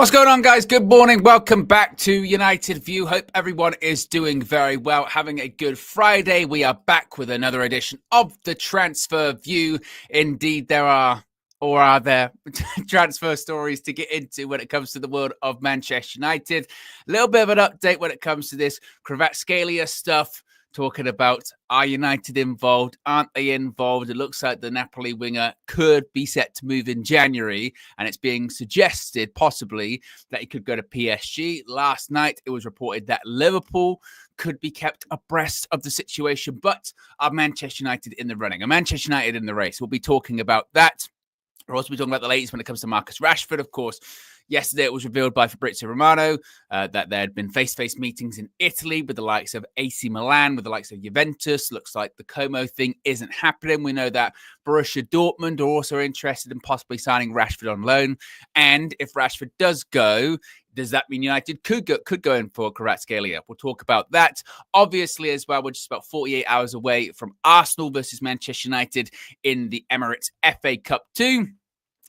What's going on, guys? Good morning. Welcome back to United View. Hope everyone is doing very well, having a good Friday. We are back with another edition of the Transfer View. Indeed, there are transfer stories to get into when it comes to the world of Manchester United. A little bit of an update when it comes to this Kvaratskhelia stuff. Talking about, are United involved? Aren't they involved? It looks like the Napoli winger could be set to move in January, and it's being suggested possibly that he could go to PSG. Last night, it was reported that Liverpool could be kept abreast of the situation, but are Manchester United in the running? Are Manchester United in the race? We'll be talking about that. We'll also be talking about the latest when it comes to Marcus Rashford, of course. Yesterday, it was revealed by Fabrizio Romano that there had been face-to-face meetings in Italy with the likes of AC Milan, with the likes of Juventus. Looks like the Como thing isn't happening. We know that Borussia Dortmund are also interested in possibly signing Rashford on loan. And if Rashford does go, does that mean United could go in for Kvaratskhelia? We'll talk about that. Obviously, as well, we're just about 48 hours away from Arsenal versus Manchester United in the Emirates FA Cup 2.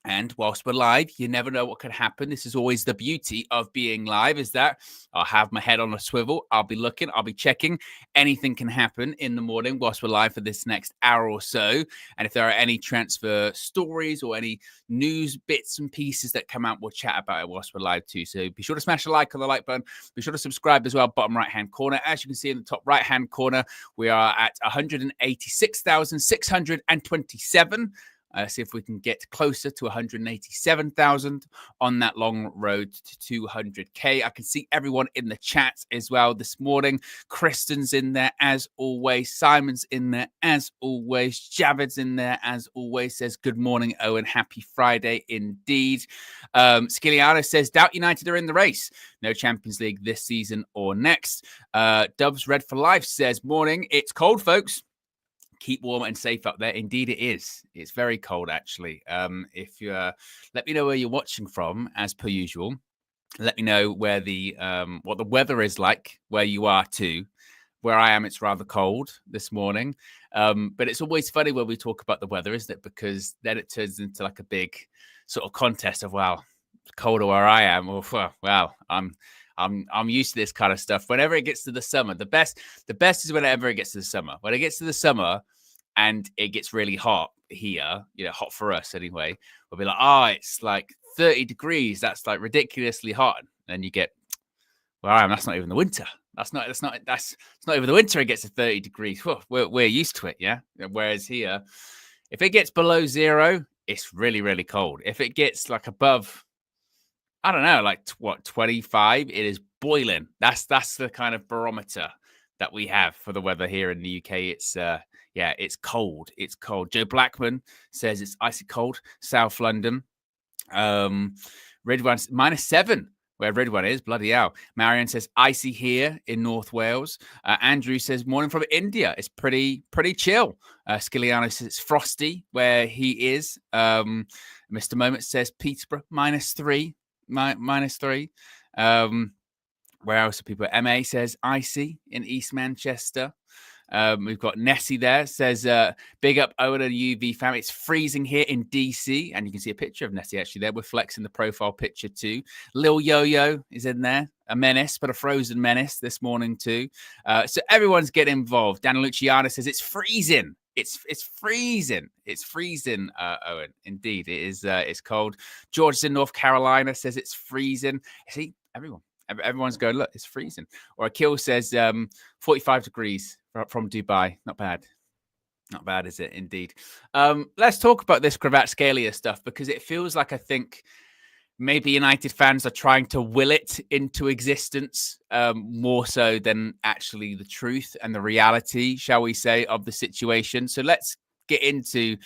And whilst we're live, you never know what could happen. This is always the beauty of being live, is that I'll have my head on a swivel. I'll be looking, I'll be checking. Anything can happen in the morning whilst we're live for this next hour or so. And if there are any transfer stories or any news bits and pieces that come out, we'll chat about it whilst we're live too. So be sure to smash a like on the like button. Be sure to subscribe as well, bottom right-hand corner. As you can see in the top right-hand corner, we are at 186,627. See if we can get closer to 187,000 on that long road to 200K. I can see everyone in the chat as well this morning. Kristen's in there as always. Simon's in there as always. Javid's in there as always. Says, good morning, Owen. Happy Friday indeed. Skiliano says, doubt United are in the race. No Champions League this season or next. Dubs Red for Life says, morning. It's cold, folks. Keep warm and safe up there. Indeed, it is. It's very cold, actually. If you let me know where you're watching from, as per usual. Let me know where the what the weather is like where you are too. Where I am, it's rather cold this morning. But it's always funny when we talk about the weather, isn't it? Because then it turns into like a big sort of contest of, well, colder where I am, or well, I'm used to this kind of stuff. Whenever it gets to the summer, the best is whenever it gets to the summer. When it gets to the summer and it gets really hot here, hot for us anyway, we'll be like, oh, it's like 30 degrees. That's like ridiculously hot. And then you get, well, that's not even the winter. It's not even the winter. It gets to 30 degrees. Whew, we're used to it. Yeah. Whereas here, if it gets below 0, it's really, really cold. If it gets like above, I don't know, like 25, it is boiling. That's the kind of barometer that we have for the weather here in the UK. It's it's cold. It's cold. Joe Blackman says it's icy cold. South London. Ridwan -7 where Ridwan is. Bloody hell. Marion says icy here in North Wales. Andrew says morning from India. It's pretty chill. Skiliano says it's frosty where he is. Mr. Moment says Peterborough -3. -3. Where else are people? MA says icy in East Manchester. We've got Nessie there, says big up Owen and UV fam. It's freezing here in DC, and you can see a picture of Nessie actually there. We're flexing the profile picture too. Lil Yo-Yo is in there, a menace, but a frozen menace this morning too. So everyone's getting involved. Dan Luciano says it's freezing. It's freezing. It's freezing, Owen. Indeed, it is. It's cold. George in North Carolina says it's freezing. See, everyone's going, look, it's freezing. Or Akil says 45 degrees from Dubai. Not bad. Not bad, is it? Indeed. Let's talk about this Kvaratskhelia stuff, because it feels like, I think, maybe United fans are trying to will it into existence more so than actually the truth and the reality, shall we say, of the situation. So let's get into,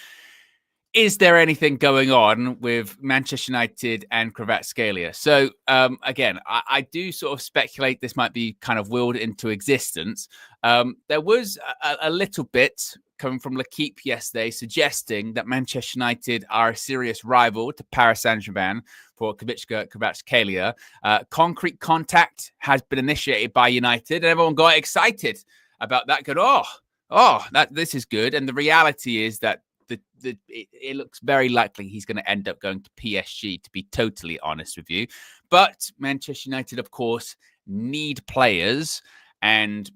is there anything going on with Manchester United and Kvaratskhelia? So again, I do sort of speculate this might be kind of willed into existence. There was a little bit coming from L'Equipe yesterday suggesting that Manchester United are a serious rival to Paris Saint-Germain for Kvaratskhelia. Concrete contact has been initiated by United, and everyone got excited about that. Good, this is good. And the reality is that it looks very likely he's going to end up going to PSG, to be totally honest with you. But Manchester United, of course, need players, and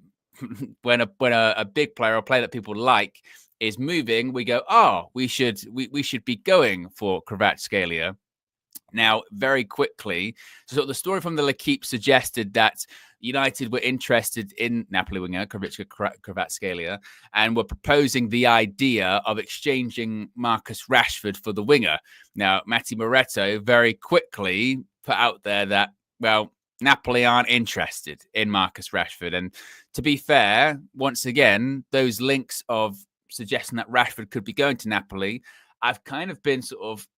when a big player or a player that people like is moving, we go, oh, we should be going for Kvaratskhelia. Now, very quickly, so the story from the L'Equipe suggested that United were interested in Napoli winger Kvaratskhelia and were proposing the idea of exchanging Marcus Rashford for the winger. Now, Matti Moretto very quickly put out there that, well, Napoli aren't interested in Marcus Rashford. And to be fair, once again, those links of suggesting that Rashford could be going to Napoli, I've kind of been sort of,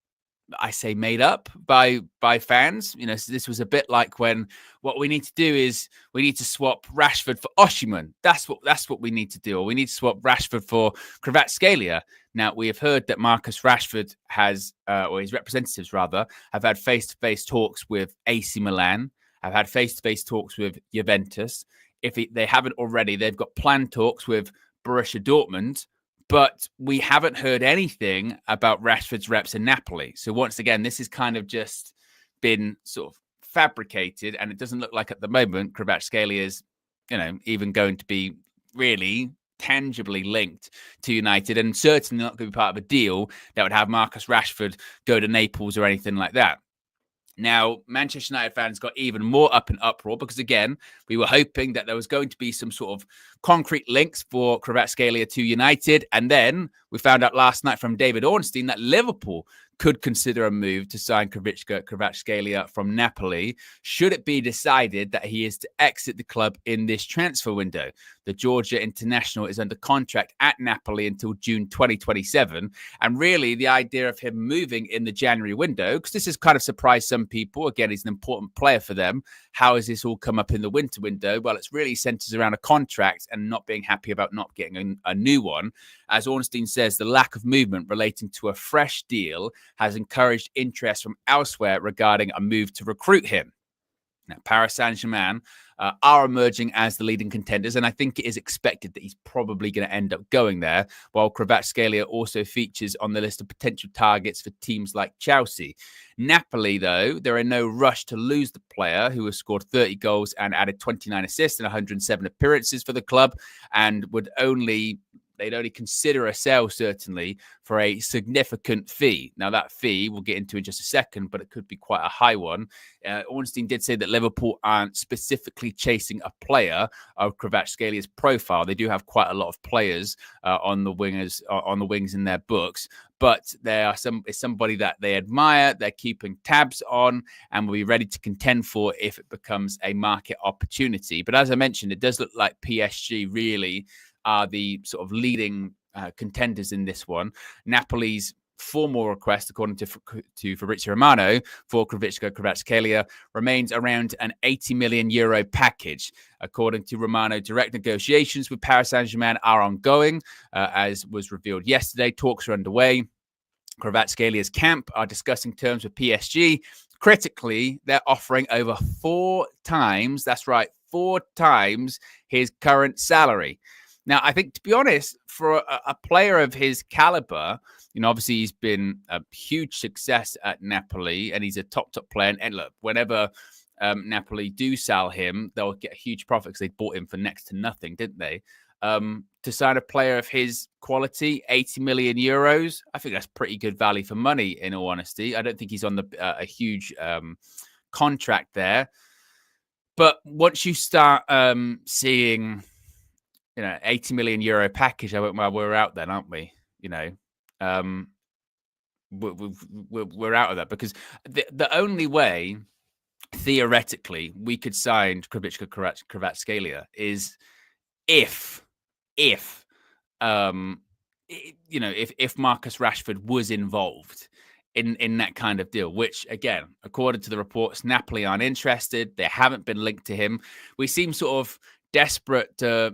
I say, made up by fans. You know, so this was a bit like when what we need to do is we need to swap Rashford for Osimhen. That's what we need to do. Or we need to swap Rashford for Kvaratskhelia. Now, we have heard that Marcus Rashford has, or his representatives rather, have had face-to-face talks with AC Milan, have had face-to-face talks with Juventus. If they haven't already, they've got planned talks with Borussia Dortmund. But we haven't heard anything about Rashford's reps in Napoli. So once again, this has kind of just been sort of fabricated, and it doesn't look like at the moment Kvaratskhelia is, even going to be really tangibly linked to United, and certainly not going to be part of a deal that would have Marcus Rashford go to Naples or anything like that. Now, Manchester United fans got even more up in uproar because, again, we were hoping that there was going to be some sort of concrete links for Kvaratskhelia to United. And then we found out last night from David Ornstein that Liverpool could consider a move to sign Kvaratskhelia from Napoli, should it be decided that he is to exit the club in this transfer window. The Georgia international is under contract at Napoli until June 2027. And really, the idea of him moving in the January window, because this has kind of surprised some people. Again, he's an important player for them. How has this all come up in the winter window? Well, it's really centers around a contract and not being happy about not getting a new one. As Ornstein says, the lack of movement relating to a fresh deal has encouraged interest from elsewhere regarding a move to recruit him. Now, Paris Saint-Germain are emerging as the leading contenders, and I think it is expected that he's probably going to end up going there, while Kvaratskhelia also features on the list of potential targets for teams like Chelsea. Napoli, though, they're in no rush to lose the player who has scored 30 goals and added 29 assists in 107 appearances for the club, and they'd only consider a sale, certainly, for a significant fee. Now, that fee we'll get into in just a second, but it could be quite a high one. Ornstein did say that Liverpool aren't specifically chasing a player of Kvaratskelia's profile. They do have quite a lot of players on the wings in their books, but it's somebody that they admire, they're keeping tabs on, and will be ready to contend for if it becomes a market opportunity. But as I mentioned, it does look like PSG really are the sort of leading contenders in this one. Napoli's formal request, according to Fabrizio Romano, for Kvaratskhelia remains around an €80 million package. According to Romano, direct negotiations with Paris Saint-Germain are ongoing. As was revealed yesterday, talks are underway. Kvaratskelia's camp are discussing terms with PSG. Critically, they're offering over 4 times, that's right, 4 times his current salary. Now, I think, to be honest, for a player of his caliber, obviously he's been a huge success at Napoli and he's a top player. And look, whenever Napoli do sell him, they'll get a huge profit because they bought him for next to nothing, didn't they? To sign a player of his quality, €80 million, I think that's pretty good value for money, in all honesty. I don't think he's on a huge contract there. But once you start seeing €80 million package, I went, well, we're out then, aren't we? We're out of that, because the only way, theoretically, we could sign Kvaratskhelia is if Marcus Rashford was involved in that kind of deal, which, again, according to the reports, Napoli aren't interested. They haven't been linked to him. We seem sort of desperate to,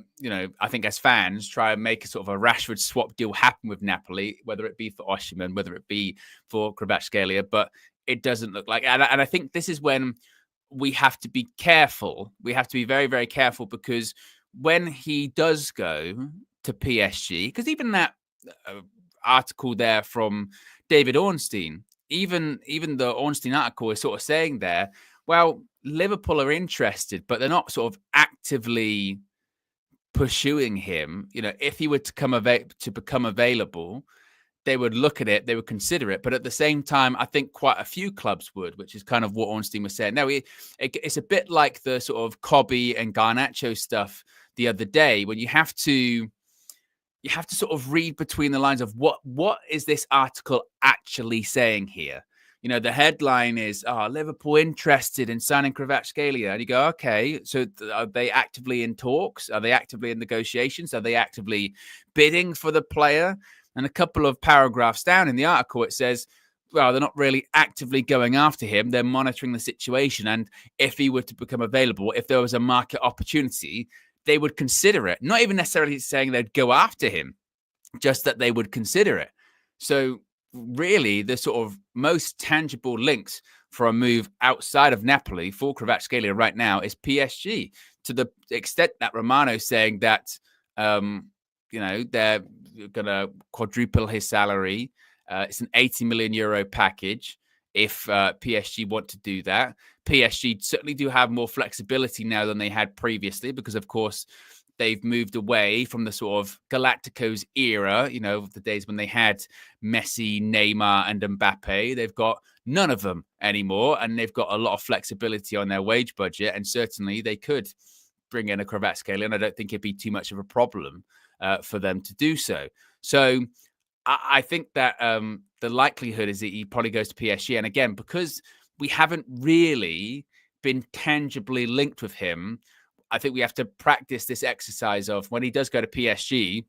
I think as fans, try and make a sort of a Rashford swap deal happen with Napoli, whether it be for Osimhen, whether it be for Kvaratskhelia, but it doesn't look like. And I think this is when we have to be careful. We have to be very, very careful, because when he does go to PSG, because even that article there from David Ornstein. Even the Ornstein article is sort of saying there, well, Liverpool are interested, but they're not sort of actively pursuing him. If he were to become available, they would look at it, they would consider it. But at the same time, I think quite a few clubs would, which is kind of what Ornstein was saying. No, it's a bit like the sort of Kobe and Garnacho stuff the other day, when you have to sort of read between the lines of what is this article actually saying here. The headline is, Liverpool interested in signing Kvaratskhelia. And you go, okay, so are they actively in talks? Are they actively in negotiations? Are they actively bidding for the player? And a couple of paragraphs down in the article, it says, well, they're not really actively going after him. They're monitoring the situation. And if he were to become available, if there was a market opportunity, they would consider it. Not even necessarily saying they'd go after him, just that they would consider it. So really, the sort of most tangible links for a move outside of Napoli for Kvaratskhelia right now is PSG, to the extent that Romano's saying that, they're going to quadruple his salary. It's an 80 million euro package if PSG want to do that. PSG certainly do have more flexibility now than they had previously because, of course, they've moved away from the sort of Galacticos era, the days when they had Messi, Neymar, and Mbappe. They've got none of them anymore, and they've got a lot of flexibility on their wage budget, and certainly they could bring in a Kvaratskhelia, and I don't think it'd be too much of a problem for them to do so. So I think that the likelihood is that he probably goes to PSG. And again, because we haven't really been tangibly linked with him, I think we have to practice this exercise of when he does go to PSG,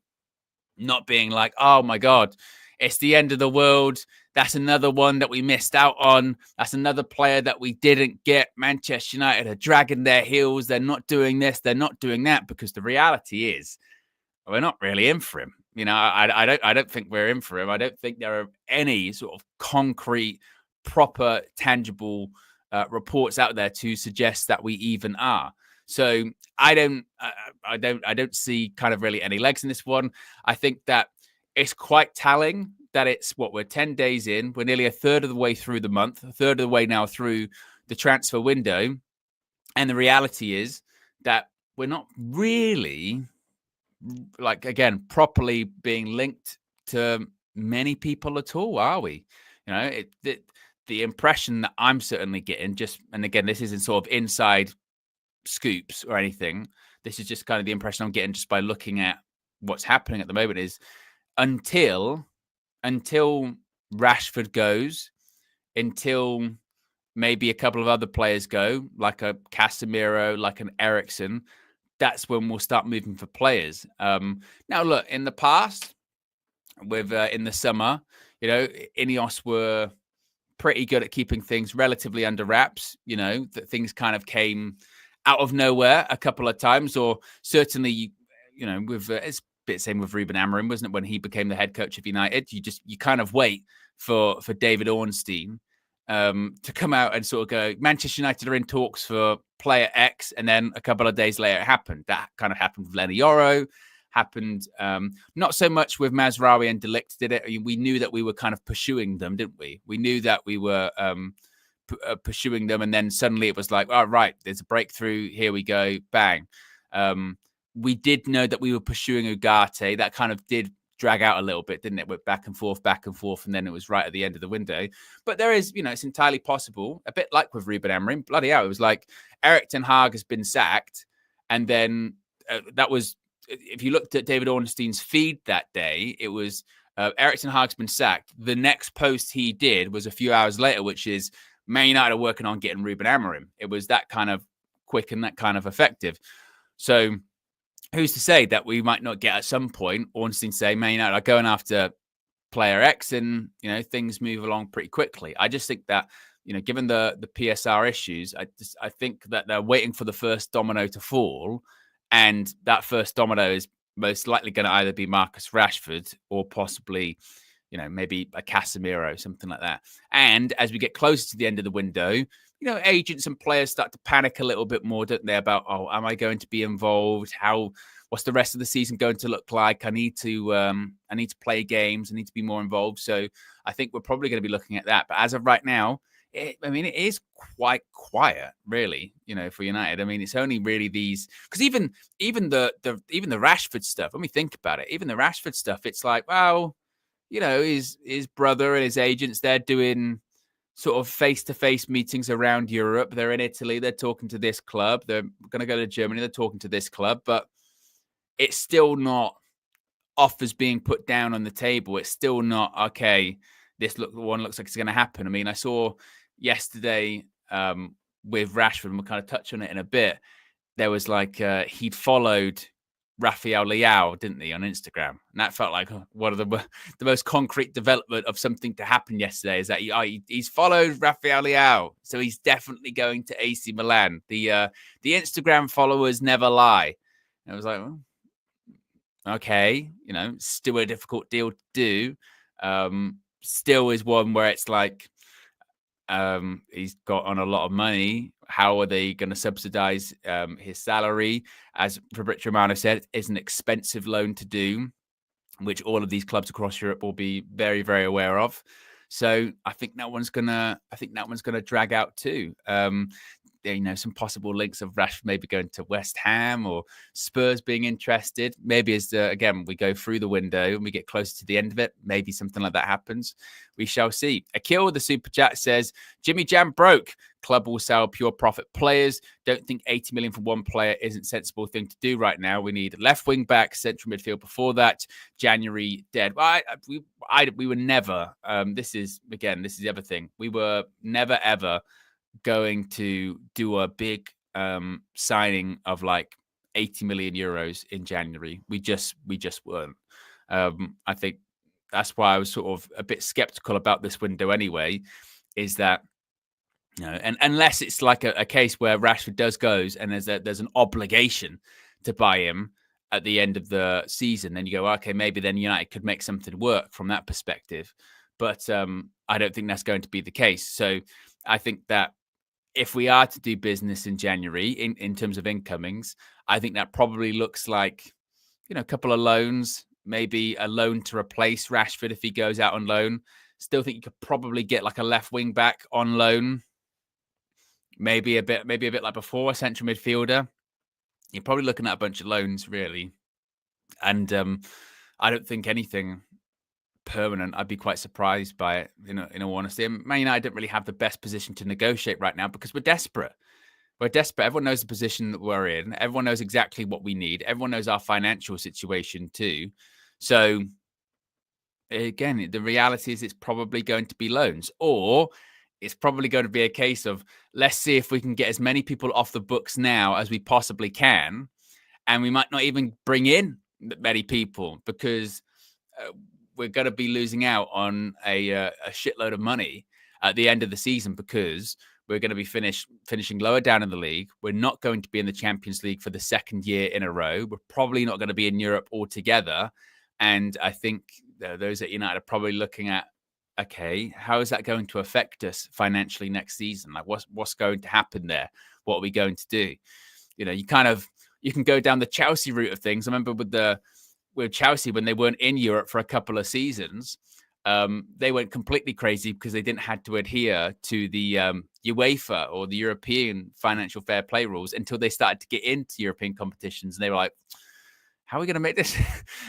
not being like, oh my God, it's the end of the world. That's another one that we missed out on. That's another player that we didn't get. Manchester United are dragging their heels. They're not doing this. They're not doing that. Because the reality is, we're not really in for him. I don't think we're in for him. I don't think there are any sort of concrete, proper, tangible reports out there to suggest that we even are. So I don't see kind of really any legs in this one. I think that it's quite telling that we're 10 days in. We're nearly a third of the way through the month, a third of the way now through the transfer window. And the reality is that we're not really, properly being linked to many people at all, are we? The impression that I'm certainly getting, and again, this isn't sort of inside scoops or anything. This is just kind of the impression I'm getting just by looking at what's happening at the moment, is until Rashford goes, until maybe a couple of other players go, like a Casemiro, like an Eriksen, that's when we'll start moving for players. Now, look, in the past, in the summer, Ineos were pretty good at keeping things relatively under wraps. That things kind of came out of nowhere a couple of times, or certainly, with it's a bit same with Ruben Amorim, wasn't it? When he became the head coach of United, you kind of wait for David Ornstein to come out and sort of go, Manchester United are in talks for player X, and then a couple of days later it happened. That kind of happened with Lenny Yoro, happened not so much with Mazraoui and De Ligt, did it? We knew that we were kind of pursuing them, didn't we? We knew that we were pursuing them, and then suddenly it was like, oh, right, there's a breakthrough, here we go, bang. We did know that we were pursuing Ugarte. That kind of did drag out a little bit, didn't it? Went back and forth, and then it was right at the end of the window. But there is, it's entirely possible, a bit like with Ruben Amorim, bloody hell, it was like Erik ten Hag has been sacked, and then that was, if you looked at David Ornstein's feed that day, it was Erik ten Hag's been sacked. The next post he did was a few hours later, which is Man United are working on getting Ruben Amorim. It was that kind of quick and that kind of effective. So who's to say that we might not get at some point Ornstein say Man United are going after player X, and things move along pretty quickly. I just think that given the PSR issues, I think that they're waiting for the first domino to fall, and that first domino is most likely going to either be Marcus Rashford or possibly maybe a Casemiro, something like that. And as we get closer to the end of the window, agents and players start to panic a little bit more, don't they, about, oh, am I going to be involved? How what's the rest of the season going to look like? I need to play games. I need to be more involved. So I think we're probably going to be looking at that. But as of right now, it is quite quiet, really, for United. I mean, it's only really these, because even the Rashford stuff, when we think about it, even the Rashford stuff, it's like, well, his brother and his agents, they're doing sort of face-to-face meetings around Europe. They're in Italy. They're talking to this club. They're going to go to Germany. They're talking to this club. But it's still not offers being put down on the table. It's still not, okay, one looks like it's going to happen. I mean, I saw yesterday with Rashford, and we'll kind of touch on it in a bit, there was like he'd followed Rafael Leao, didn't he, on Instagram? And that felt like one of the most concrete development of something to happen yesterday, is that he's followed Rafael Leao. So he's definitely going to AC Milan. The Instagram followers never lie. And I was like, well, okay, still a difficult deal to do. Still is one where it's like, he's got on a lot of money. How are they going to subsidize his salary? As Fabrizio Romano said, it's an expensive loan to do, which all of these clubs across Europe will be very, very aware of. So I think that one's gonna drag out too. Some possible links of Rashford maybe going to West Ham or Spurs being interested. Maybe as again we go through the window and we get closer to the end of it, maybe something like that happens. We shall see. Akil with the super chat says, Jimmy Jam broke. Club will sell pure profit players. Don't think 80 million for one player isn't a sensible thing to do right now. We need left wing back, central midfield before that. January dead. We were never, this is the other thing. We were never, ever going to do a big signing of like 80 million euros in January. We just weren't. I think that's why I was sort of a bit skeptical about this window anyway, is that, and unless it's like a case where Rashford goes and there's an obligation to buy him at the end of the season, then you go, okay, maybe then United could make something work from that perspective. But I don't think that's going to be the case. So I think that if we are to do business in January in terms of incomings, I think that probably looks like, a couple of loans, maybe a loan to replace Rashford if he goes out on loan. Still think you could probably get like a left wing back on loan. Maybe a bit like before, a central midfielder. You're probably looking at a bunch of loans, really. And I don't think anything permanent. I'd be quite surprised by it, in all honesty. And Man United don't really have the best position to negotiate right now because we're desperate. We're desperate. Everyone knows the position that we're in. Everyone knows exactly what we need. Everyone knows our financial situation too. So again, the reality is it's probably going to be loans, or it's probably going to be a case of, let's see if we can get as many people off the books now as we possibly can. And we might not even bring in many people because we're going to be losing out on a shitload of money at the end of the season because we're going to be finishing lower down in the league. We're not going to be in the Champions League for the second year in a row. We're probably not going to be in Europe altogether. And I think those at United are probably looking at, okay, how is that going to affect us financially next season? Like what's going to happen there? What are we going to do? You can go down the Chelsea route of things. I remember with Chelsea, when they weren't in Europe for a couple of seasons, they went completely crazy because they didn't have to adhere to the UEFA or the European financial fair play rules until they started to get into European competitions. And they were like, how are we going to make this?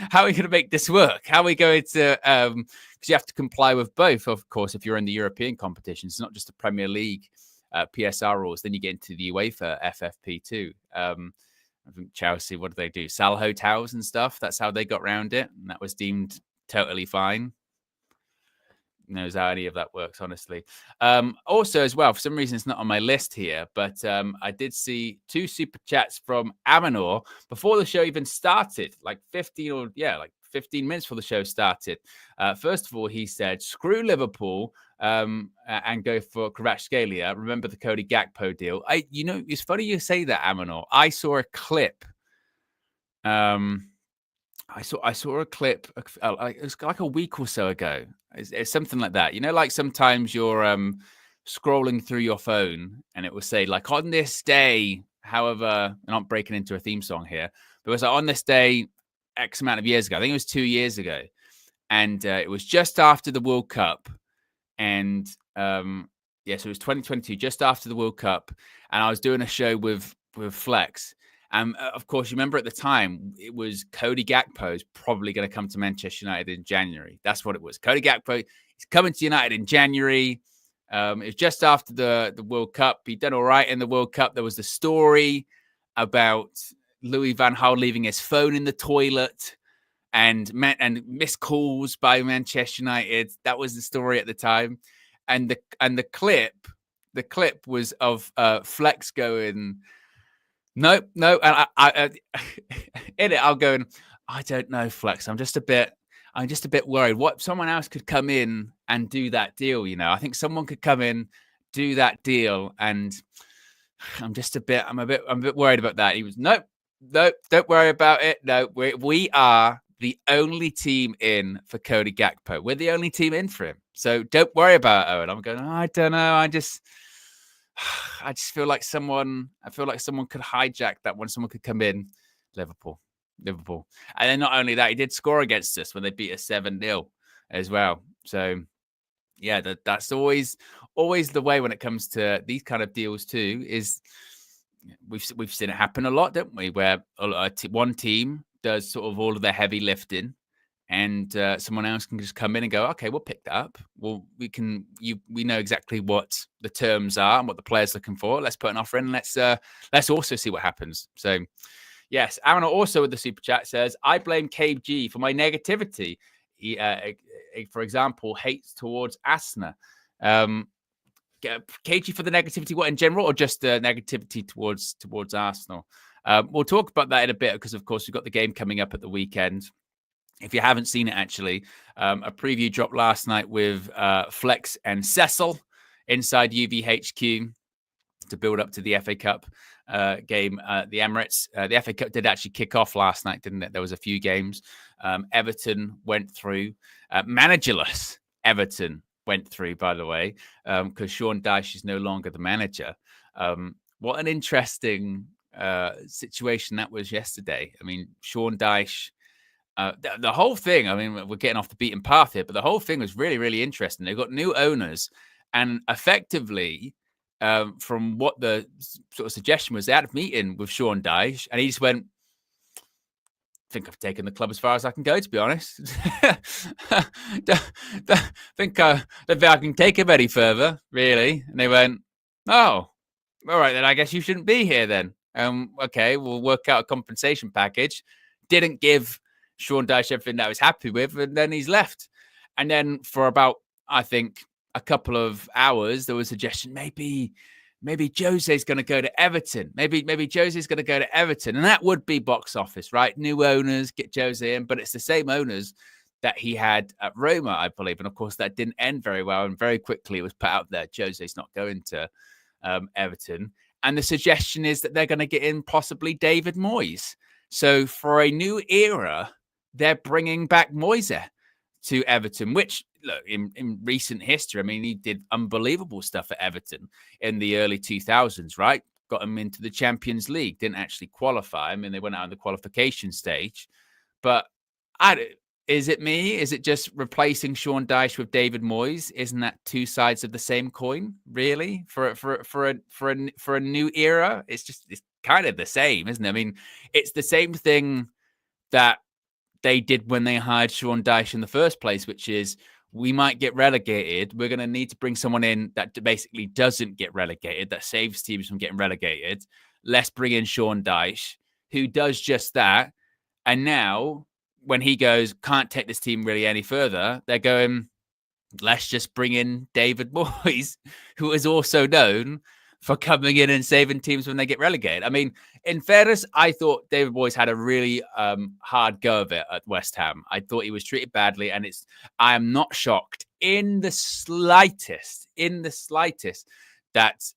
How are we going to make this work? How are we going to, because you have to comply with both, of course, if you're in the European competitions. It's not just the Premier League PSR rules. Then you get into the UEFA FFP too. I think Chelsea, what did they do? Sell hotels and stuff. That's how they got around it. And that was deemed totally fine. Who knows how any of that works, honestly. Also, as well, for some reason, it's not on my list here, but I did see 2 super chats from Amanor before the show even started, like 15 minutes before the show started. First of all, he said, screw Liverpool and go for Kvaratskhelia. Remember the Cody Gakpo deal. It's funny you say that, Amanor. I saw a clip. I saw a clip. It was like a week or so ago. It's something like that. Like sometimes you're scrolling through your phone and it will say like on this day. However, I'm not breaking into a theme song here, because on this day, X amount of years ago, I think it was 2 years ago, and it was just after the World Cup, and yeah, so it was 2022, just after the World Cup, and I was doing a show with Flex. And of course, you remember at the time, it was Cody Gakpo is probably going to come to Manchester United in January. That's what it was. Cody Gakpo is coming to United in January. It was just after the World Cup. He'd done all right in the World Cup. There was the story about Louis van Gaal leaving his phone in the toilet and missed calls by Manchester United. That was the story at the time. And the clip was of Flex going, no. And I in it, I'll go, I don't know, Flex. I'm just a bit worried. What, someone else could come in and do that deal, you know? I think someone could come in, do that deal, and I'm a bit worried about that. He was, nope, don't worry about it. No, we are the only team in for Cody Gakpo. We're the only team in for him. So don't worry about it, Owen. I'm going, I don't know. I just feel like someone could hijack that one. Someone could come in. Liverpool. And then not only that, he did score against us when they beat us 7-0 as well. So yeah, that's always the way when it comes to these kind of deals too, is we've seen it happen a lot, don't we? Where one team does sort of all of the heavy lifting, and someone else can just come in and go, okay, we'll pick that up. Well, we know exactly what the terms are and what the player's looking for. Let's put an offer in. Let's also see what happens. So yes, Aaron also with the super chat says, I blame KG for my negativity. He, for example, hates towards Asna. KG for the negativity, what, in general, or just the negativity towards Arsenal? We'll talk about that in a bit, because of course we've got the game coming up at the weekend. If you haven't seen it, actually, a preview dropped last night with Flex and Cecil inside UVHQ to build up to the FA Cup game at the Emirates. The FA Cup did actually kick off last night, didn't it? There was a few games. Everton went through. Managerless Everton went through, by the way, because Sean Dyche is no longer the manager. What an interesting situation that was yesterday. I mean, Sean Dyche, the whole thing, I mean, we're getting off the beaten path here, but the whole thing was really, really interesting. They've got new owners, and effectively, from what the sort of suggestion was, they had a meeting with Sean Dyche, and he just went, I think I've taken the club as far as I can go, to be honest. Don't think I can take him any further, really. And they went, oh, all right, then I guess you shouldn't be here then. Okay, we'll work out a compensation package. Didn't give Sean Dyche everything that I was happy with, and then he's left. And then for about, I think, a couple of hours, there was a suggestion maybe Jose's going to go to Everton. Maybe Jose's going to go to Everton, and that would be box office, right? New owners, get Jose in, but it's the same owners that he had at Roma, I believe. And of course, that didn't end very well, and very quickly it was put out there Jose's not going to Everton. And the suggestion is that they're going to get in possibly David Moyes. So for a new era, they're bringing back Moyes to Everton, which, look, in recent history, I mean, he did unbelievable stuff at Everton in the early 2000s, right? Got them into the Champions League, didn't actually qualify. I mean, they went out in the qualification stage. But is it me? Is it just replacing Sean Dyche with David Moyes? Isn't that two sides of the same coin, really? For a new era, it's kind of the same, isn't it? I mean, it's the same thing that they did when they hired Sean Dyche in the first place, which is, we might get relegated. We're going to need to bring someone in that basically doesn't get relegated, that saves teams from getting relegated. Let's bring in Sean Dyche, who does just that. And now, when he goes, can't take this team really any further, they're going, let's just bring in David Moyes, who is also known for coming in and saving teams when they get relegated. I mean, in fairness, I thought David Moyes had a really hard go of it at West Ham. I thought he was treated badly, and I am not shocked in the slightest that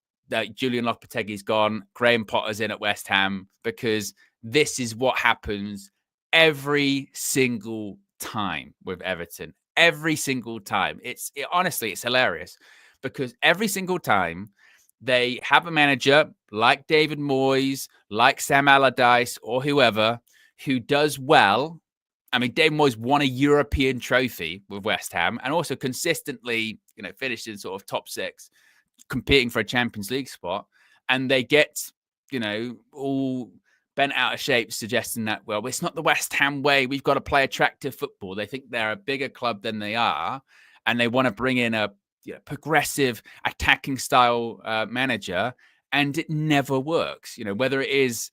Julian Lopetegui's gone, Graham Potter's in at West Ham, because this is what happens every single time with Everton. Every single time. Honestly, it's hilarious, because every single time they have a manager like David Moyes, like Sam Allardyce, or whoever, who does well. I mean, David Moyes won a European trophy with West Ham and also consistently, finished in sort of top 6, competing for a Champions League spot. And they get, all bent out of shape, suggesting that, well, it's not the West Ham way. We've got to play attractive football. They think they're a bigger club than they are. And they want to bring in a progressive attacking style manager. And it never works. Whether it is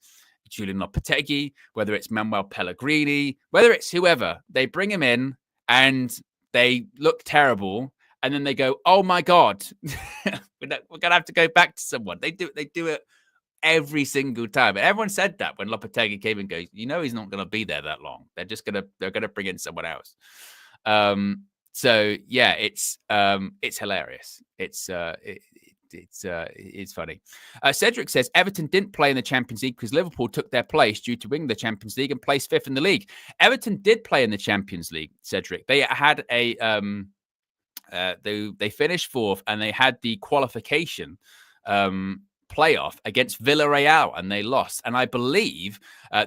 Julian Lopetegui, whether it's Manuel Pellegrini, whether it's whoever, they bring him in and they look terrible. And then they go, oh, my God, we're going to have to go back to someone. They do it every single time. And everyone said that when Lopetegui came and goes, he's not going to be there that long. They're going to bring in someone else. So, yeah, it's hilarious. It's funny. Cedric says Everton didn't play in the Champions League because Liverpool took their place due to winning the Champions League and placed 5th in the league. Everton did play in the Champions League, Cedric. They had a they finished 4th and they had the qualification playoff against Villarreal and they lost. And I believe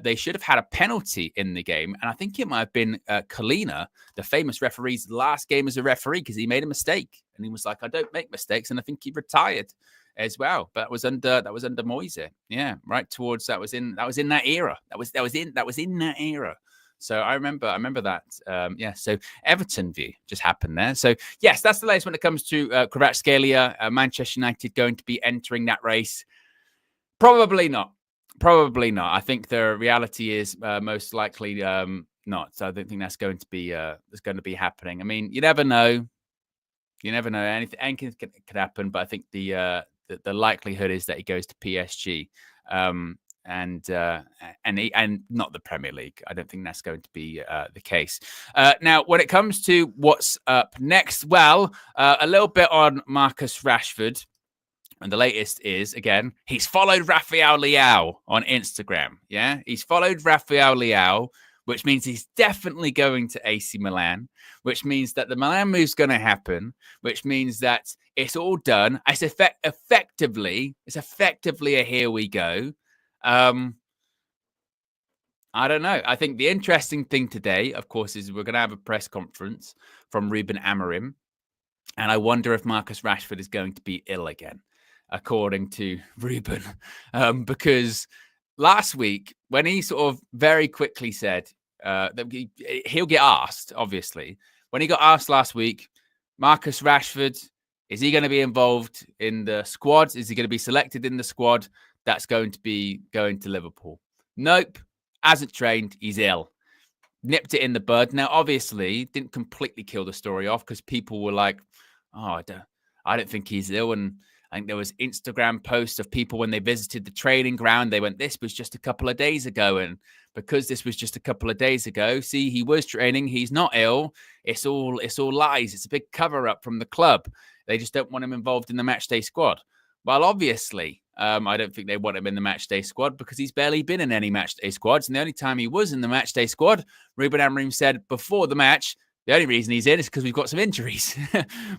they should have had a penalty in the game. And I think it might have been Kalina, the famous referee's last game as a referee, because he made a mistake. And he was like, I don't make mistakes. And I think he retired as well. But that was under Moise. Yeah, right towards that was in that era. That was in that era. So I remember that. So Everton view just happened there. So yes, that's the latest when it comes to Kvaratskhelia. Manchester United going to be entering that race? Probably not. I think the reality is most likely not. So I don't think that's going to be happening. I mean, you never know. Anything could happen, but I think the likelihood is that he goes to PSG. And not the Premier League. I don't think that's going to be the case. Now, when it comes to what's up next, well, a little bit on Marcus Rashford. And the latest is, again, he's followed Rafael Leão on Instagram. Yeah, he's followed Rafael Leão, which means he's definitely going to AC Milan, which means that the Milan move's going to happen, which means that it's all done. It's effectively a here we go. I don't know. I think the interesting thing today, of course, is we're going to have a press conference from Ruben Amorim. And I wonder if Marcus Rashford is going to be ill again, according to Ruben. Because last week, when he sort of very quickly said that he'll get asked, obviously, when he got asked last week, Marcus Rashford, is he going to be involved in the squad? Is he going to be selected in the squad that's going to be going to Liverpool? Nope, hasn't trained. He's ill. Nipped it in the bud. Now, obviously, didn't completely kill the story off because people were like, oh, I don't think he's ill. And I think there was Instagram posts of people when they visited the training ground. They went, this was just a couple of days ago. And because this was just a couple of days ago, see, he was training. He's not ill. It's all lies. It's a big cover up from the club. They just don't want him involved in the matchday squad. Well, obviously, I don't think they want him in the matchday squad because he's barely been in any matchday squads. And the only time he was in the matchday squad, Ruben Amorim said before the match, the only reason he's in is because we've got some injuries.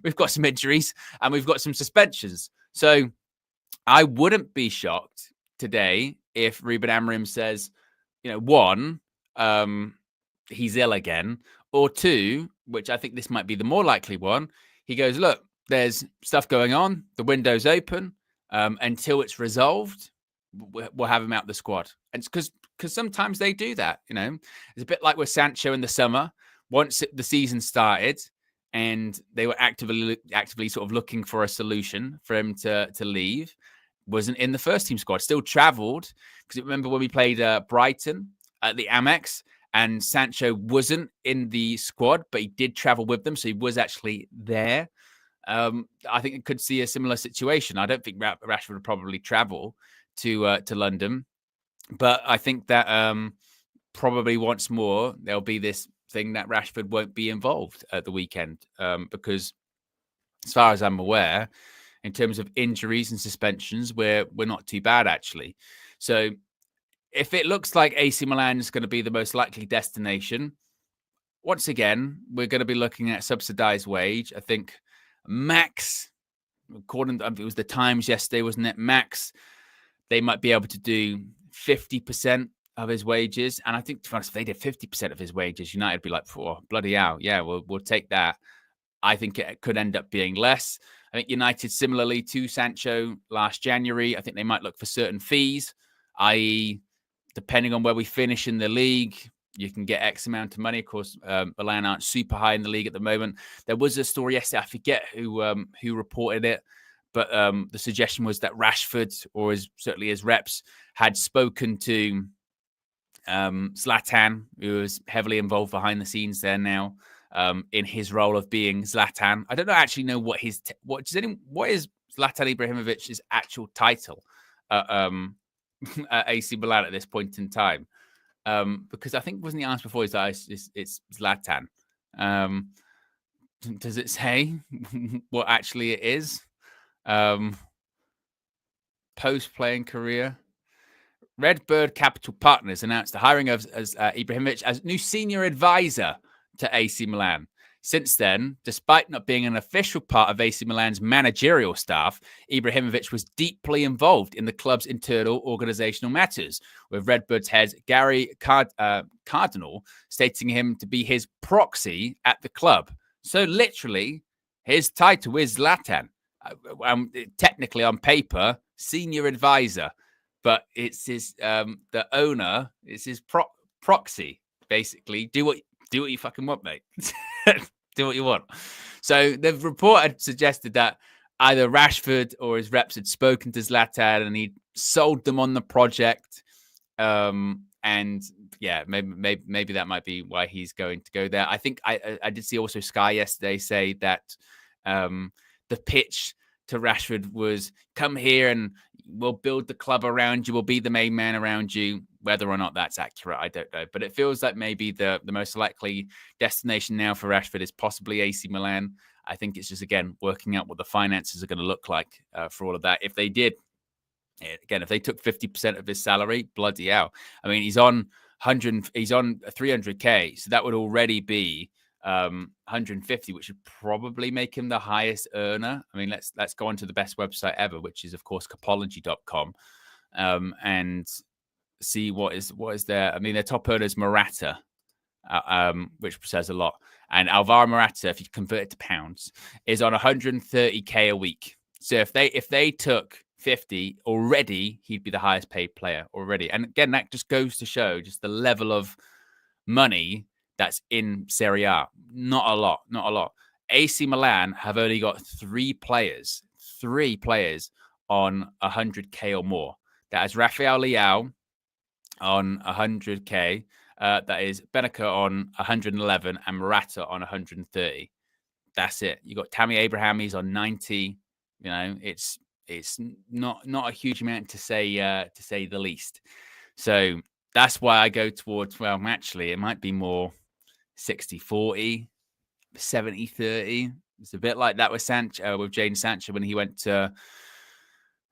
We've got some injuries and we've got some suspensions. So I wouldn't be shocked today if Ruben Amorim says, one, he's ill again, or two, which I think this might be the more likely one. He goes, look, there's stuff going on. The window's open. Until it's resolved, we'll have him out the squad. And it's because sometimes they do that. It's a bit like with Sancho in the summer. Once the season started and they were actively sort of looking for a solution for him to leave, wasn't in the first team squad, still traveled. Because remember when we played Brighton at the Amex and Sancho wasn't in the squad, but he did travel with them. So he was actually there. I think it could see a similar situation. I don't think Rashford would probably travel to London, but I think that probably once more there'll be this thing that Rashford won't be involved at the weekend because, as far as I'm aware, in terms of injuries and suspensions, we're not too bad actually. So if it looks like AC Milan is going to be the most likely destination, once again we're going to be looking at subsidized wage. I think. Max, according to it was the Times yesterday, wasn't it? Max, they might be able to do 50% of his wages. And I think, to be honest, if they did 50% of his wages, United would be like, oh, bloody hell. Yeah, we'll take that. I think it could end up being less. I think United, similarly to Sancho last January, I think they might look for certain fees, i.e., depending on where we finish in the league, you can get X amount of money. Of course, Milan aren't super high in the league at the moment. There was a story yesterday, I forget who reported it, but the suggestion was that Rashford, or certainly his reps, had spoken to Zlatan, who is heavily involved behind the scenes there now, in his role of being Zlatan. I don't actually know what his what is Zlatan Ibrahimovic's actual title at AC Milan at this point in time, because I think wasn't he asked before? It's Zlatan. Does it say what actually it is? Post-playing career. Redbird Capital Partners announced the hiring of Ibrahimovic as new senior advisor to AC Milan. Since then, despite not being an official part of AC Milan's managerial staff, Ibrahimovic was deeply involved in the club's internal organizational matters, with Redbird's head Gary Cardinal stating him to be his proxy at the club. So literally, his title is Zlatan. Technically on paper, senior advisor, but it's his the owner is his proxy. Basically, do what you fucking want, mate. Do what you want. So the report had suggested that either Rashford or his reps had spoken to Zlatan and he sold them on the project. And yeah, maybe that might be why he's going to go there. I think I did see also Sky yesterday say that the pitch to Rashford was, come here and we'll build the club around you. We'll be the main man around you. Whether or not that's accurate, I don't know. But it feels like maybe the most likely destination now for Rashford is possibly AC Milan. I think it's just, again, working out what the finances are going to look like for all of that. If they did, again, if they took 50% of his salary, bloody hell. I mean, he's on 300K. So that would already be 150, which would probably make him the highest earner. I mean, let's go on to the best website ever, which is, of course, Capology.com, and see what is there. I mean, their top earner is Morata, which says a lot. And Alvaro Morata, if you convert it to pounds, is on 130K a week. So if they took 50 already, he'd be the highest paid player already. And again, that just goes to show just the level of money that's in Serie A. Not a lot. AC Milan have only got three players on 100K or more. That is Rafael Leao on 100K. That is Benacer on 111 and Morata on 130. That's it. You got Tammy Abraham, he's on 90. You know, it's not a huge amount to say the least. So that's why I go towards, well, actually, it might be more 60-40, 70-30. It's a bit like that with Jadon Sancho when he went to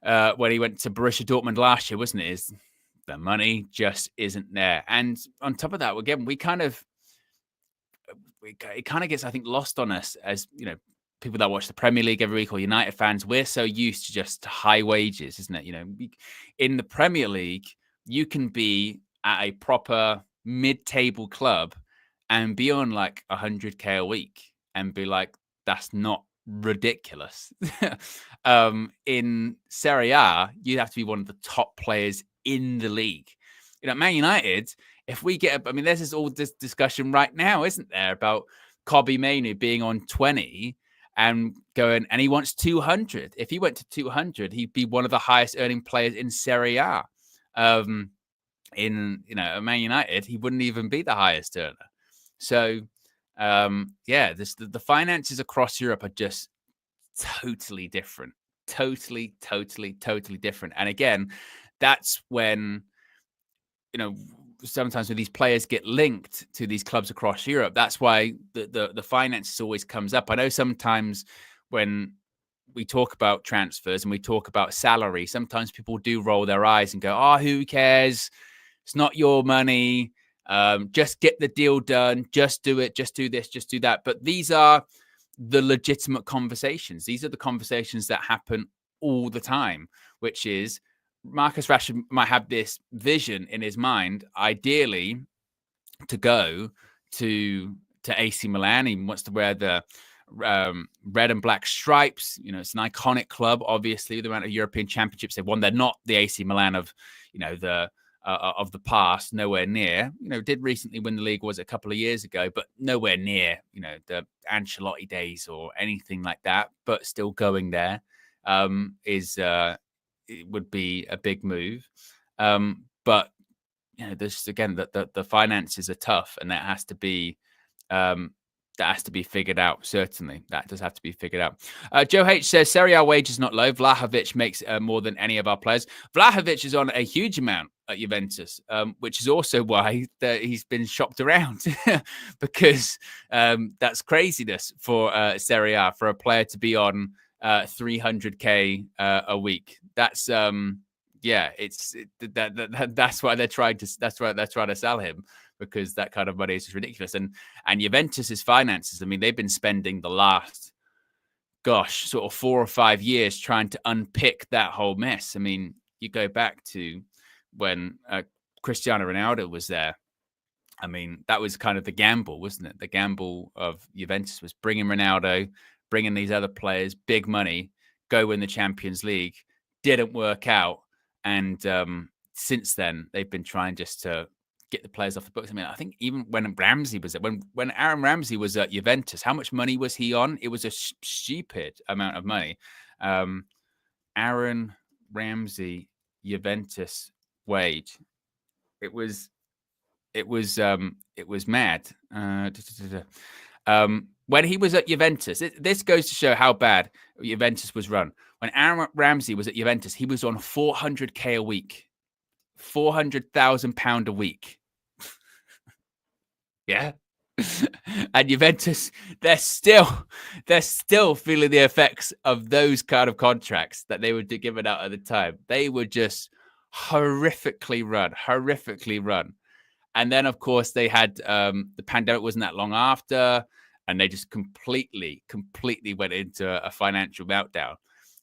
Borussia Dortmund last year, wasn't it? The money just isn't there. And on top of that, again, it kind of gets, I think, lost on us as, you know, people that watch the Premier League every week or United fans. We're so used to just high wages, isn't it? You know, in the Premier League, you can be at a proper mid-table club and be on like 100K a week and be like, that's not ridiculous. In Serie A, you have to be one of the top players in the league. You know, Man United, if we get, I mean, there's all this discussion right now, isn't there, about Kobbie Mainoo being on 20 and going, and he wants 200. If he went to 200, he'd be one of the highest earning players in Serie A. In, you know, Man United, he wouldn't even be the highest earner. So, the finances across Europe are just totally different. Totally different. And again, that's when, you know, sometimes when these players get linked to these clubs across Europe, that's why the finances always comes up. I know sometimes when we talk about transfers and we talk about salary, sometimes people do roll their eyes and go, oh, who cares? It's not your money. Just get the deal done. Just do it. Just do this. Just do that. But these are the legitimate conversations. These are the conversations that happen all the time, which is Marcus Rashford might have this vision in his mind, ideally, to go to AC Milan. He wants to wear the red and black stripes. It's an iconic club, obviously, the amount of European championships they've won. They're not the AC Milan of, of the past, nowhere near. Did recently win the league, was it a couple of years ago, but nowhere near, the Ancelotti days or anything like that. But still going there it would be a big move. But there's again the finances are tough, and that has to be figured out. Certainly, that does have to be figured out. Joe H says Serie A wages not low. Vlahovic makes more than any of our players. Vlahovic is on a huge amount at Juventus, which is also why he's been shopped around because that's craziness for Serie A, for a player to be on 300k a week. That's that's why they're trying to sell him, because that kind of money is just ridiculous. And Juventus's finances, I mean, they've been spending the last, sort of 4 or 5 years trying to unpick that whole mess. I mean, you go back to when Cristiano Ronaldo was there. I mean, that was kind of the gamble, wasn't it? The gamble of Juventus was bringing Ronaldo, bringing these other players, big money, go win the Champions League. Didn't work out. And since then, they've been trying just to get the players off the books. I mean, I think even when Ramsey was when Aaron Ramsey was at Juventus, how much money was he on? It was a stupid amount of money. Aaron Ramsey, Juventus wage. It was mad. When he was at Juventus, this goes to show how bad Juventus was run. When Aaron Ramsey was at Juventus, he was on 400k a week, £400,000 a week. Yeah. And Juventus, they're still feeling the effects of those kind of contracts that they were giving out at the time. They were just horrifically run. And then, of course, they had the pandemic wasn't that long after, and they just completely went into a financial meltdown.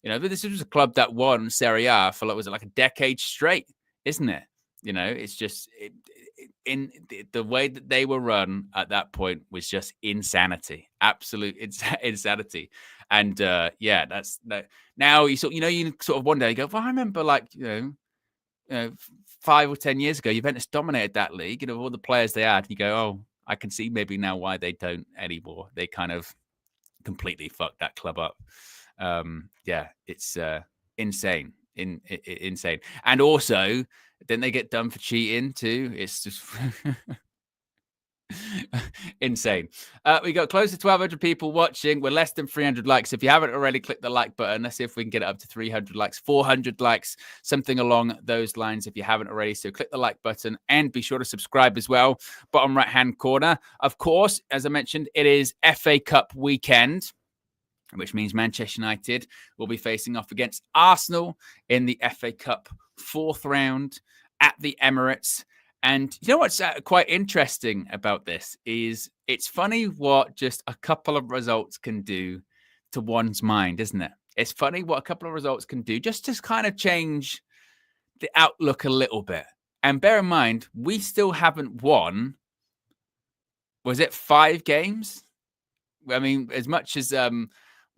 This was a club that won Serie A for like a decade straight, isn't it? It's just in the way that they were run at that point was just insanity, absolute insanity. And that's that. Now you sort of wonder, you go, well, I remember 5 or 10 years ago, Juventus dominated that league. All the players they had. You go, oh, I can see maybe now why they don't anymore. They kind of completely fucked that club up. It's insane. Insane. And also, then they get done for cheating too. It's just insane. We got close to 1,200 people watching. We're less than 300 likes. If you haven't already, click the like button. Let's see if we can get it up to 300 likes, 400 likes, something along those lines if you haven't already. So click the like button and be sure to subscribe as well. Bottom right-hand corner. Of course, as I mentioned, it is FA Cup weekend, which means Manchester United will be facing off against Arsenal in the FA Cup 4th round at the Emirates. And you know what's quite interesting about this is it's funny what just a couple of results can do to one's mind, isn't it? It's funny what a couple of results can do just to kind of change the outlook a little bit. And bear in mind, we still haven't won, was it 5 games? I mean, as much as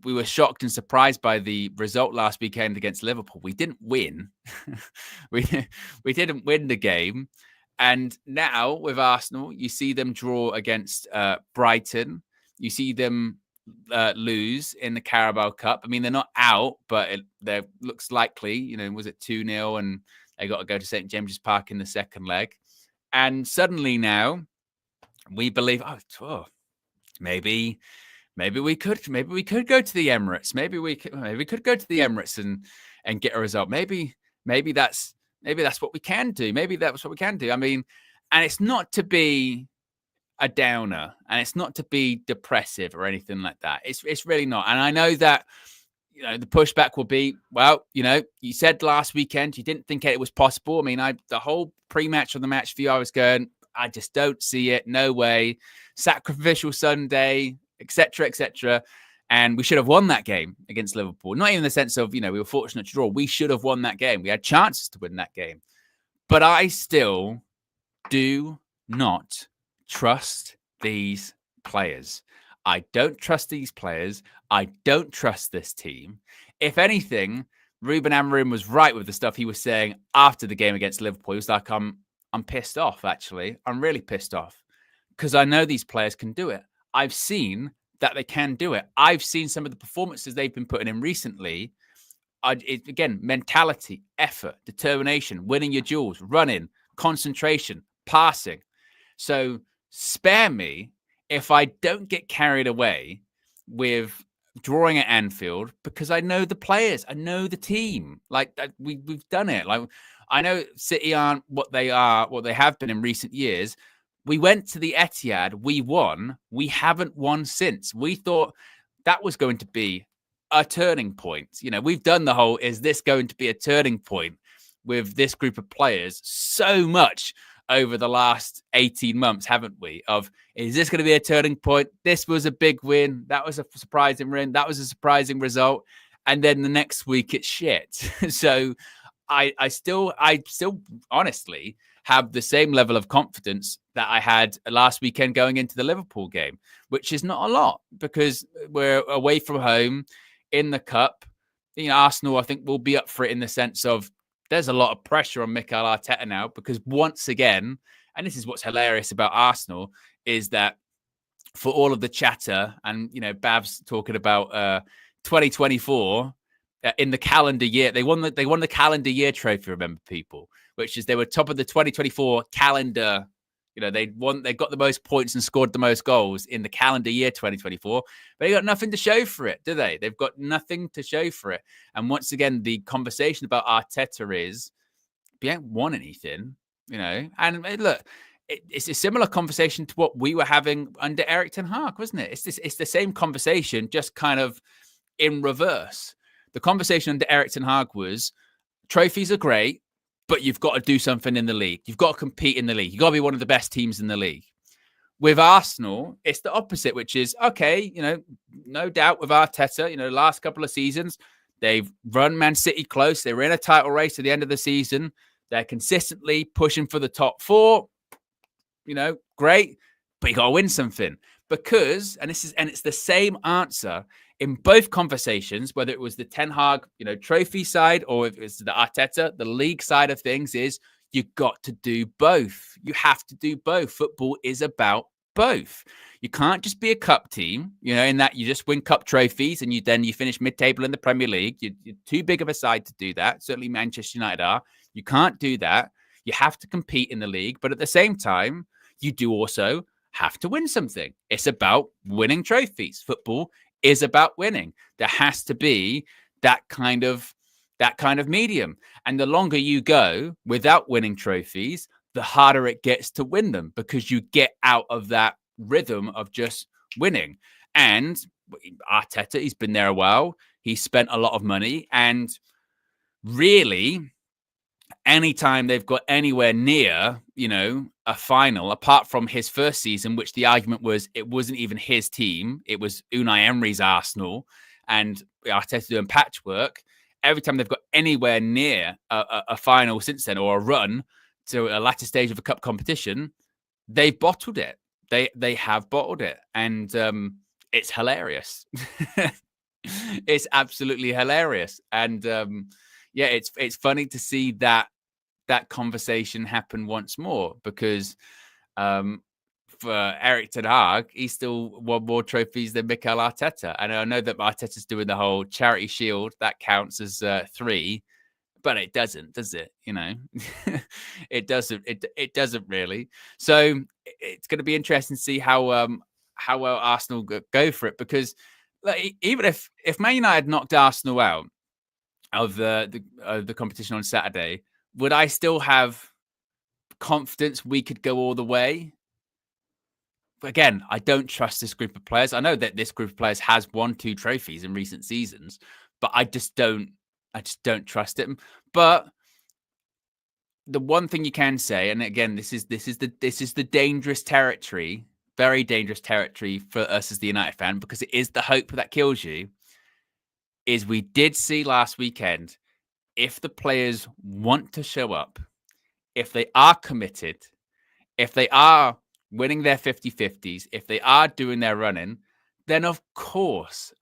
we were shocked and surprised by the result last weekend against Liverpool, we didn't win. we didn't win the game. And now with Arsenal, you see them draw against Brighton. You see them lose in the Carabao Cup. I mean, they're not out, but it looks likely. Was it 2-0 and they got to go to St. James's Park in the second leg. And suddenly now we believe, maybe we could go to the Emirates. Maybe we could go to the Emirates and get a result. Maybe that's what we can do. Maybe that's what we can do. I mean, and it's not to be a downer and it's not to be depressive or anything like that. It's really not. And I know that, the pushback will be, well, you said last weekend you didn't think it was possible. I mean, the whole pre-match of the match view, I was going, I just don't see it. No way. Sacrificial Sunday, etc., etc. And we should have won that game against Liverpool. Not even in the sense of, we were fortunate to draw. We should have won that game. We had chances to win that game. But I still do not trust these players. I don't trust these players. I don't trust this team. If anything, Ruben Amorim was right with the stuff he was saying after the game against Liverpool. He was like, I'm pissed off, actually. I'm really pissed off because I know these players can do it. I've seen that they can do it. I've seen some of the performances they've been putting in recently. Again, mentality, effort, determination, winning your duels, running, concentration, passing. So spare me if I don't get carried away with drawing at Anfield, because I know the players, I know the team. Like we've done it. Like I know City aren't what they have been in recent years. We went to the Etihad, we won. We haven't won since. We thought that was going to be a turning point. We've done the whole, is this going to be a turning point with this group of players so much over the last 18 months, haven't we? Is this going to be a turning point? This was a big win. That was a surprising win. That was a surprising result. And then the next week it's shit. So I still honestly have the same level of confidence that I had last weekend going into the Liverpool game, which is not a lot because we're away from home in the cup. Arsenal, I think, will be up for it in the sense of there's a lot of pressure on Mikel Arteta now because once again, and this is what's hilarious about Arsenal, is that for all of the chatter and, Babs talking about 2024 in the calendar year, they won the calendar year trophy, remember, people, which is they were top of the 2024 calendar. They got the most points and scored the most goals in the calendar year 2024, but they got nothing to show for it, do they? They've got nothing to show for it. And once again, the conversation about Arteta is, we ain't won anything, And look, it's a similar conversation to what we were having under Erik ten Hag, wasn't it? It's the same conversation, just kind of in reverse. The conversation under Erik ten Hag was, trophies are great, but you've got to do something in the league. You've got to compete in the league. You've got to be one of the best teams in the league. With Arsenal, it's the opposite, which is, okay, no doubt with Arteta, last couple of seasons, they've run Man City close. They were in a title race at the end of the season. They're consistently pushing for the top four. Great, but you got to win something. Because, and it's the same answer in both conversations, whether it was the Ten Hag, trophy side, or if it's the Arteta, the league side of things, is you got to do both. You have to do both. Football is about both. You can't just be a cup team, in that you just win cup trophies and you finish mid-table in the Premier League. You're too big of a side to do that. Certainly Manchester United are. You can't do that. You have to compete in the league, but at the same time, you do also have to win something. It's about winning trophies. Football is about winning. There has to be that kind of medium. And the longer you go without winning trophies, the harder it gets to win them because you get out of that rhythm of just winning. And Arteta, he's been there a while. He spent a lot of money. And really, anytime they've got anywhere near, a final, apart from his first season, which the argument was it wasn't even his team, it was Unai Emery's Arsenal, and Arteta doing patchwork. Every time they've got anywhere near a final since then, or a run to a latter stage of a cup competition, they've bottled it. They have bottled it, and it's hilarious. It's absolutely hilarious, and it's funny to see that conversation happen once more because for Erik ten Hag, he's still won more trophies than Mikel Arteta. And I know that Arteta's doing the whole charity shield. That counts as 3, but it doesn't, does it? It doesn't. It doesn't really. So it's going to be interesting to see how well Arsenal go for it because even if Man United knocked Arsenal out of the competition on Saturday, would I still have confidence we could go all the way? Again, I don't trust this group of players. I know that this group of players has won 2 trophies in recent seasons, but I just don't trust it. But the one thing you can say, and again, this is the dangerous territory very dangerous territory for us as the United fan, because it is the hope that kills you, is we did see last weekend, if the players want to show up, if they are committed, if they are winning their 50-50s, if they are doing their running, then of course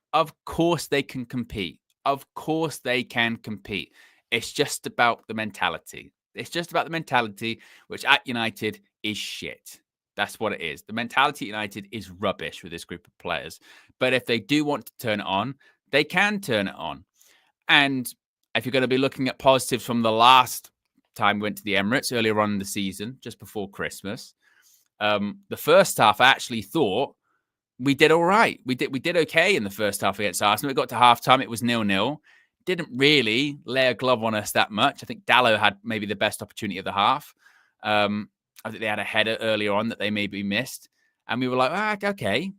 they can compete. Of course they can compete. It's just about the mentality. It's just about the mentality, which at United is shit. That's what it is. The mentality at United is rubbish with this group of players. But if they do want to turn it on, they can turn it on. And if you're going to be looking at positives from the last time we went to the Emirates earlier on in the season, just before Christmas, the first half, I actually thought we did all right. We did okay in the first half against Arsenal. It got to halftime, it was 0-0. Didn't really lay a glove on us that much. I think Dallo had maybe the best opportunity of the half. I think they had a header earlier on that they maybe missed. And we were like, okay,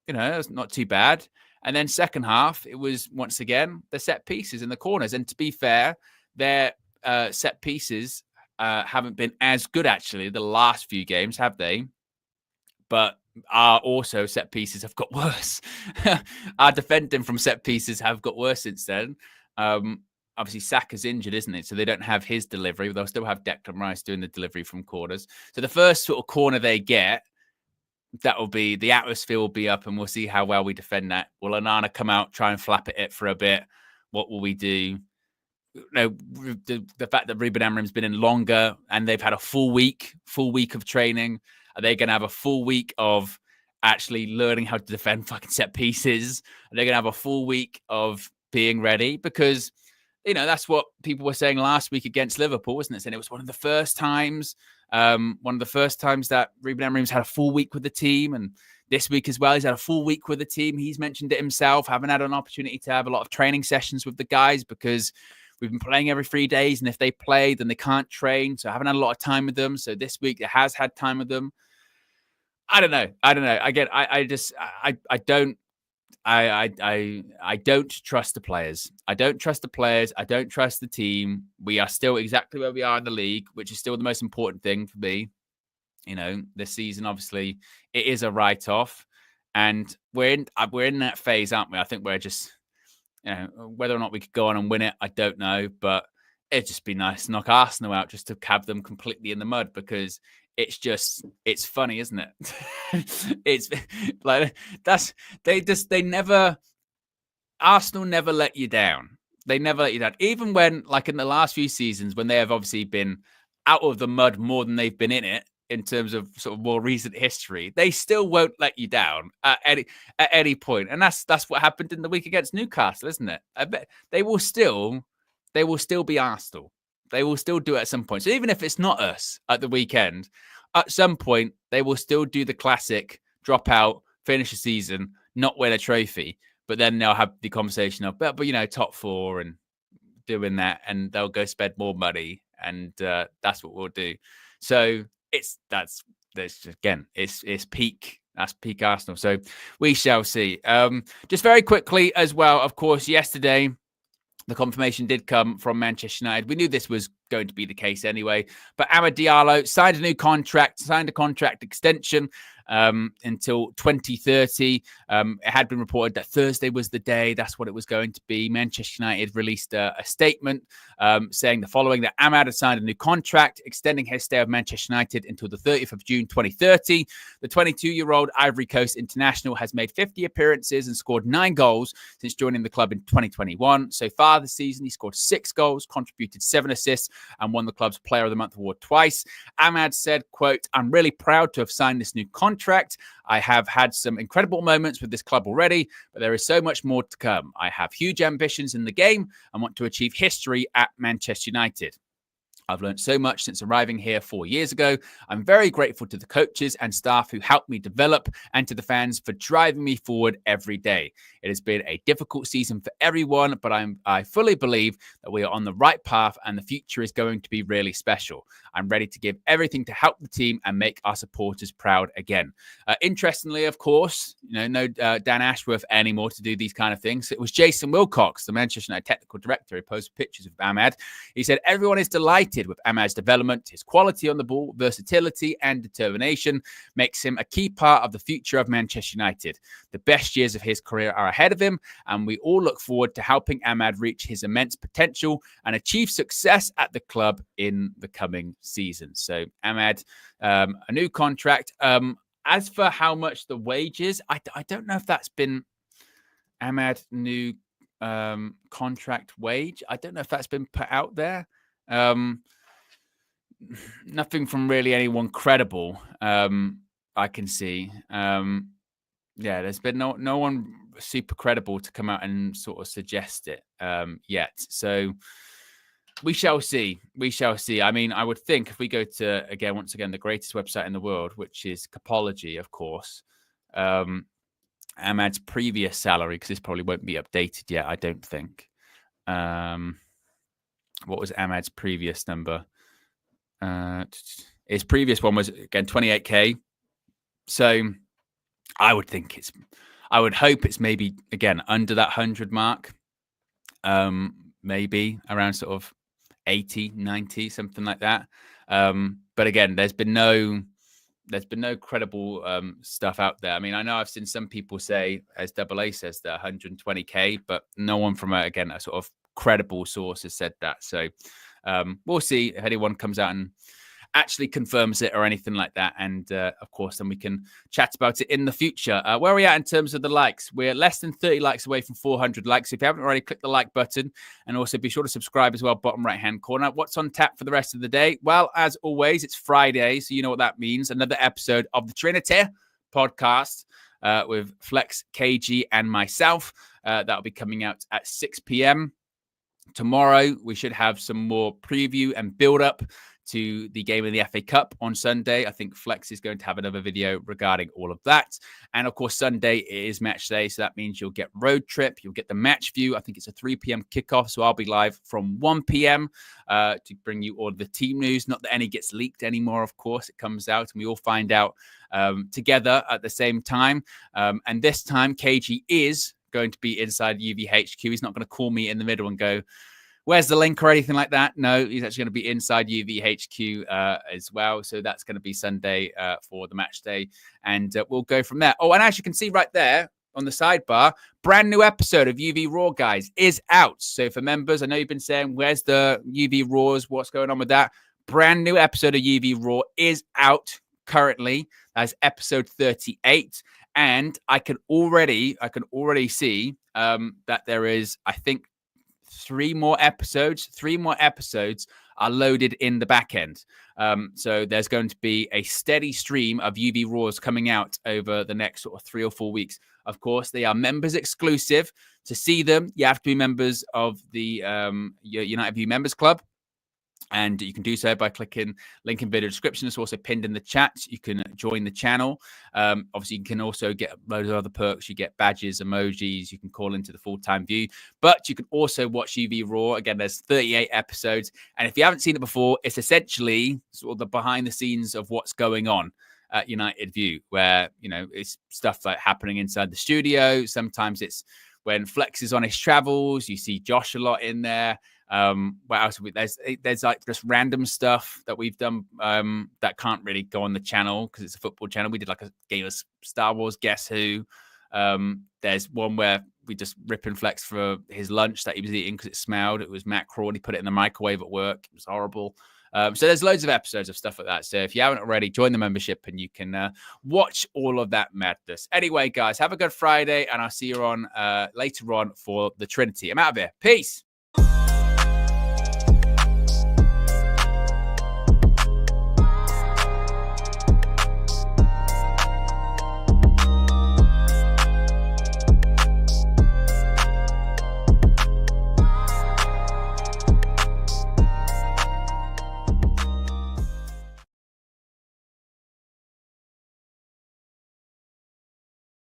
it's not too bad. And then second half, it was once again the set pieces in the corners. And to be fair, their set pieces haven't been as good, actually, the last few games, have they? But our also set pieces have got worse. Our defending from set pieces have got worse since then. Obviously, Saka's injured, isn't it? So they don't have his delivery. They'll still have Declan Rice doing the delivery from corners. So the first sort of corner they get, that will be, the atmosphere will be up, and we'll see how well we defend that. Will Onana come out, try and flap at it for a bit? What will we do? The fact that Ruben Amorim's been in longer and they've had a full week of training, are they going to have a full week of actually learning how to defend fucking set pieces? Are they going to have a full week of being ready? Because, that's what people were saying last week against Liverpool, wasn't it? And it was one of the first times that Ruben Amorim's had a full week with the team. And this week as well, he's had a full week with the team. He's mentioned it himself, haven't had an opportunity to have a lot of training sessions with the guys because we've been playing every 3 days. And if they play, then they can't train. So I haven't had a lot of time with them. So this week it has had time with them. I don't know. Again, I don't trust the players. I don't trust the players. I don't trust the team. We are still exactly where we are in the league, which is still the most important thing for me. This season, obviously, it is a write-off. And we're in that phase, aren't we? I think we're just, whether or not we could go on and win it, I don't know. But it'd just be nice to knock Arsenal out, just to have them completely in the mud, because it's funny, isn't it? It's like Arsenal never let you down. They never let you down. Even when, like in the last few seasons, when they have obviously been out of the mud more than they've been in it, in terms of sort of more recent history, they still won't let you down at any point. And that's what happened in the week against Newcastle, isn't it? I bet they will still be Arsenal. They will still do it at some point. So even if it's not us at the weekend, at some point, they will still do the classic, drop out, finish the season, not win a trophy. But then they'll have the conversation of, but top four and doing that. And they'll go spend more money. And that's what we'll do. So it's peak. That's peak Arsenal. So we shall see. Just very quickly as well, of course, yesterday, the confirmation did come from Manchester United. We knew this was going to be the case anyway. But Amad Diallo signed a contract extension until 2030. It had been reported that Thursday was the day. That's what it was going to be. Manchester United released a statement saying the following: that Amad had signed a new contract, extending his stay of Manchester United until the 30th of June 2030. The 22-year-old Ivory Coast international has made 50 appearances and scored 9 goals since joining the club in 2021. So far this season, he scored 6 goals, contributed 7 assists, and won the club's Player of the Month award twice. Amad said, quote, "I'm really proud to have signed this new contract. I have had some incredible moments with this club already, but there is so much more to come. I have huge ambitions in the game and want to achieve history at Manchester United. I've learned so much since arriving here 4 years ago. I'm very grateful to the coaches and staff who helped me develop, and to the fans for driving me forward every day. It has been a difficult season for everyone, but I fully believe that we are on the right path and the future is going to be really special. I'm ready to give everything to help the team and make our supporters proud again." Interestingly, of course, no Dan Ashworth anymore to do these kind of things. It was Jason Wilcox, the Manchester United technical director, who posted pictures of Amad. He said, "Everyone is delighted United. With Ahmad's development, his quality on the ball, versatility, and determination makes him a key part of the future of Manchester United. The best years of his career are ahead of him, and we all look forward to helping Ahmad reach his immense potential and achieve success at the club in the coming season. So Ahmad, a new contract. As for how much the wages, I don't know if that's been Ahmad new contract wage. I don't know if that's been put out there. Nothing from really anyone credible I can see. There's been no one super credible to come out and sort of suggest it yet. So we shall see. I mean, I would think if we go to, once again, the greatest website in the world, which is Capology, of course, Ahmad's previous salary, because this probably won't be updated yet, I don't think. What was Ahmad's previous number? His previous one was, again, 28K. So I would hope it's maybe, again, under that 100 mark. Maybe around sort of 80, 90, something like that. But again, there's been no credible stuff out there. I mean, I know I've seen some people say, as AA says, that 120K, but no one from a sort of credible source has said that. So we'll see if anyone comes out and actually confirms it or anything like that. And of course, then we can chat about it in the future. Where are we at in terms of the likes? We're less than 30 likes away from 400 likes. If you haven't already, click the like button, and also be sure to subscribe as well, bottom right-hand corner. What's on tap for the rest of the day? Well, as always, it's Friday, so you know what that means. Another episode of the Trinity podcast with Flex, KG, and myself. That'll be coming out at 6 p.m. Tomorrow. We should have some more preview and build-up to the game of the FA Cup on Sunday. I think Flex is going to have another video regarding all of that. And of course, Sunday is match day. So that means you'll get road trip. You'll get the match view. I think it's a 3 p.m. kickoff. So I'll be live from 1 p.m. To bring you all the team news. Not that any gets leaked anymore, of course. It comes out and we all find out together at the same time. And this time, KG is going to be inside UVHQ. He's not going to call me in the middle and go, "Where's the link?" or anything like that. No, he's actually going to be inside UVHQ as well. So that's going to be Sunday for the match day. And we'll go from there. Oh, and as you can see right there on the sidebar, brand new episode of UV Raw, guys, is out. So for members, I know you've been saying, where's the UV Raws? What's going on with that? Brand new episode of UV Raw is out currently. That's episode 38. And I can already see that there is, I think, three more episodes are loaded in the back end. So there's going to be a steady stream of UV Raws coming out over the next sort of 3 or 4 weeks. Of course, they are members exclusive. To see them, you have to be members of the United View Members Club. And you can do so by clicking link in video description. It's also pinned in the chat. You can join the channel. Obviously, you can also get loads of other perks. You get badges, emojis. You can call into the full-time view. But you can also watch UV Raw. Again, there's 38 episodes. And if you haven't seen it before, it's essentially sort of the behind the scenes of what's going on at United View, where, it's stuff like happening inside the studio. Sometimes it's when Flex is on his travels. You see Josh a lot in there. What else? There's like just random stuff that we've done that can't really go on the channel because it's a football channel. We did like a game of Star Wars Guess Who. There's one where we just ripping Flex for his lunch that he was eating because it smelled. It was mackerel and he put it in the microwave at work. It was horrible. So there's loads of episodes of stuff like that. So if you haven't already, join the membership and you can watch all of that madness. Anyway, guys, have a good Friday and I'll see you on later on for the Trinity. I'm out of here. Peace.